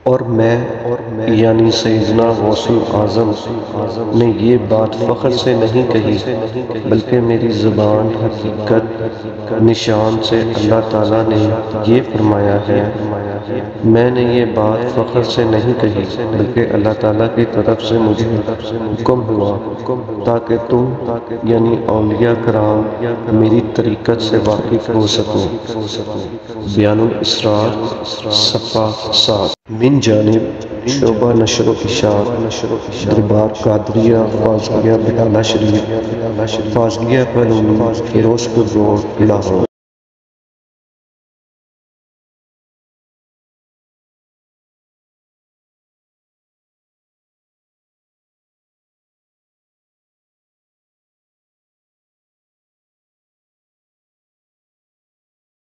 اور میں یعنی سیدنا غوث اعظم نے یہ بات فخر سے نہیں کہی، بلکہ میری زبان حقیقت نشان سے اللہ تعالیٰ نے یہ فرمایا ہے۔ میں نے یہ بات فخر سے نہیں کہی، بلکہ اللہ تعالیٰ کی طرف سے مجھے حکم ہوا تاکہ تم یعنی اولیاء کرام میری طریقت سے واقف ہو سکو۔ بیان الاسرار صفحہ 7۔ من جانب شعبہ نشر و اشاعت دربار قادریہ فاضلیہ بٹالہ شریف، فاضلیہ کالونی، فیروز پور روڈ، لاہور۔